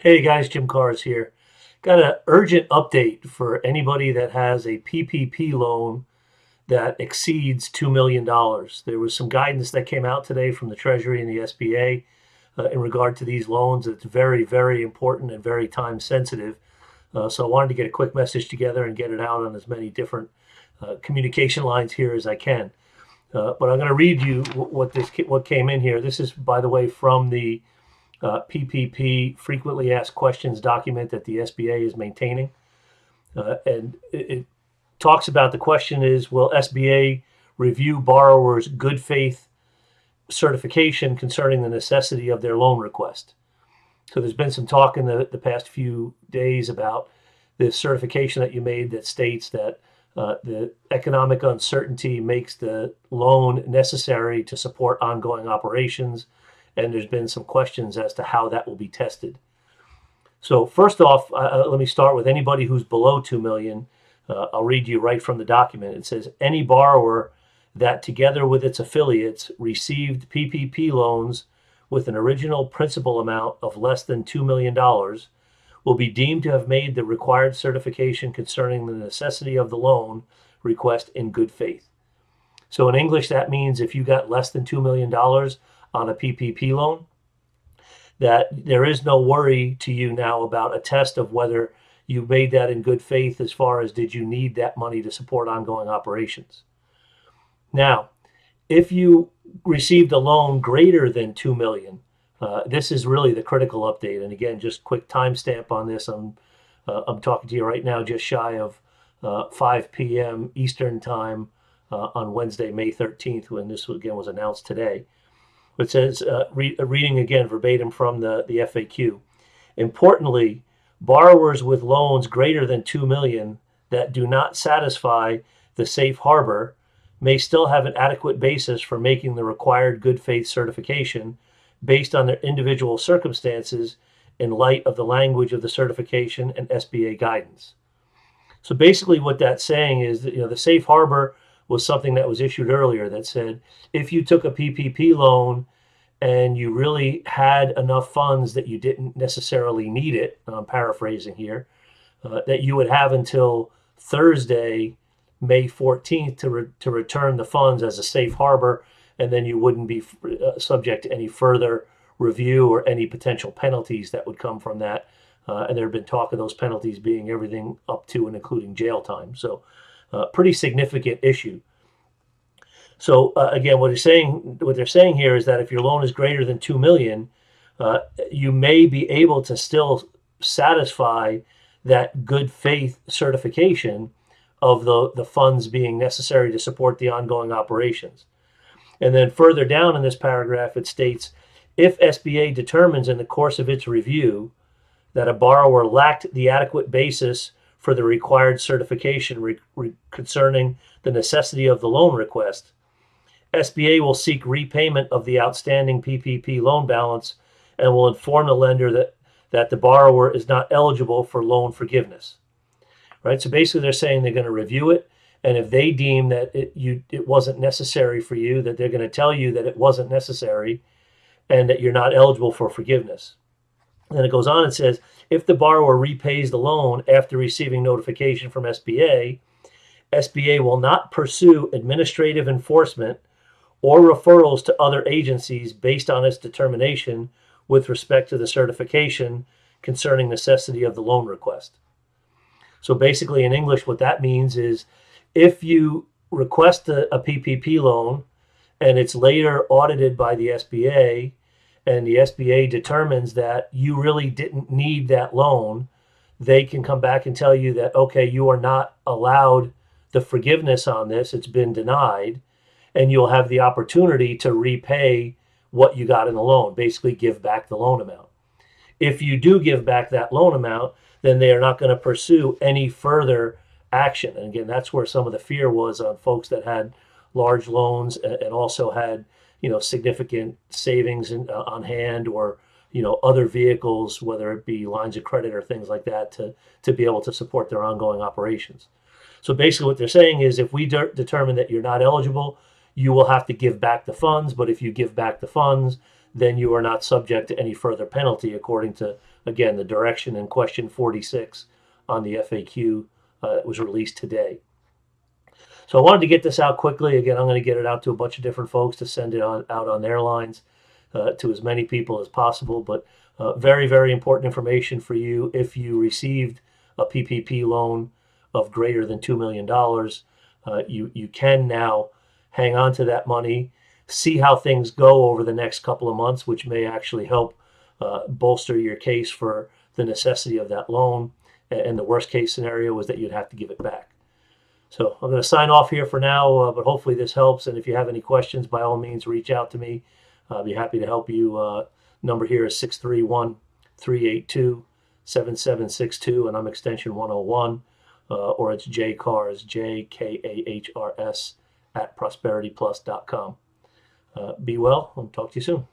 Hey guys, Jim Cars here. Got an urgent update for anybody that has a PPP loan that exceeds $2 million. dollars. There was some guidance that came out today from the Treasury and the SBA in regard to these loans. It's very, very important and very time sensitive. So I wanted to get a quick message together and get it out on as many different communication lines here as I can. But I'm going to read you what came in here. This is, by the way, from the PPP frequently asked questions document that the SBA is maintaining. And it talks about the question is, will SBA review borrowers' good faith certification concerning the necessity of their loan request? So there's been some talk in the past few days about this certification that you made that states that the economic uncertainty makes the loan necessary to support ongoing operations. And there's been some questions as to how that will be tested. So first off, let me start with anybody who's below 2 million. I'll read you right from the document. It says any borrower that together with its affiliates received PPP loans with an original principal amount of less than $2 million will be deemed to have made the required certification concerning the necessity of the loan request in good faith. So in English, that means if you got less than $2 million on a PPP loan, that there is no worry to you now about a test of whether you made that in good faith as far as did you need that money to support ongoing operations. Now, if you received a loan greater than 2 million, this is really the critical update. And again, just quick timestamp on this. I'm talking to you right now, just shy of 5 p.m. Eastern time on Wednesday, May 13th, when this again was announced today. It says, reading again verbatim from the FAQ. Importantly, borrowers with loans greater than 2 million that do not satisfy the safe harbor may still have an adequate basis for making the required good faith certification based on their individual circumstances in light of the language of the certification and SBA guidance. So basically what that's saying is that, the safe harbor was something that was issued earlier that said if you took a PPP loan and you really had enough funds that you didn't necessarily need it, I'm paraphrasing here, that you would have until Thursday, May 14th to return the funds as a safe harbor, and then you wouldn't be subject to any further review or any potential penalties that would come from that. And there have been talk of those penalties being everything up to and including jail time. So pretty significant issue. So again, what they're saying here is that if your loan is greater than 2 million, you may be able to still satisfy that good faith certification of the funds being necessary to support the ongoing operations. And then further down in this paragraph, it states, if SBA determines in the course of its review that a borrower lacked the adequate basis for the required certification concerning the necessity of the loan request, SBA will seek repayment of the outstanding PPP loan balance and will inform the lender that the borrower is not eligible for loan forgiveness. Right? So basically they're saying they're going to review it, and if they deem that it wasn't necessary for you, that they're going to tell you that it wasn't necessary and that you're not eligible for forgiveness. And then it goes on and says, if the borrower repays the loan after receiving notification from SBA, SBA will not pursue administrative enforcement or referrals to other agencies based on its determination with respect to the certification concerning necessity of the loan request. So basically in English, what that means is if you request a PPP loan and it's later audited by the SBA, and the SBA determines that you really didn't need that loan, they can come back and tell you that, okay, you are not allowed the forgiveness on this, it's been denied, and you'll have the opportunity to repay what you got in the loan, basically give back the loan amount. If you do give back that loan amount, then they are not going to pursue any further action. And again, that's where some of the fear was on folks that had large loans and also had significant savings on hand, or other vehicles, whether it be lines of credit or things like that, to be able to support their ongoing operations. So basically what they're saying is if we determine that you're not eligible, you will have to give back the funds. But if you give back the funds, then you are not subject to any further penalty, according to, again, the direction in question 46 on the FAQ that was released today. So I wanted to get this out quickly. Again, I'm going to get it out to a bunch of different folks to send it out on their lines to as many people as possible. But very, very important information for you. If you received a PPP loan of greater than $2 million, you can now hang on to that money, see how things go over the next couple of months, which may actually help bolster your case for the necessity of that loan. And the worst case scenario is that you'd have to give it back. So I'm going to sign off here for now, but hopefully this helps. And if you have any questions, by all means, reach out to me. I'll be happy to help you. Number here is 631-382-7762, and I'm extension 101. Or it's JKAHRS, JKAHRS @prosperityplus.com. Be well, and talk to you soon.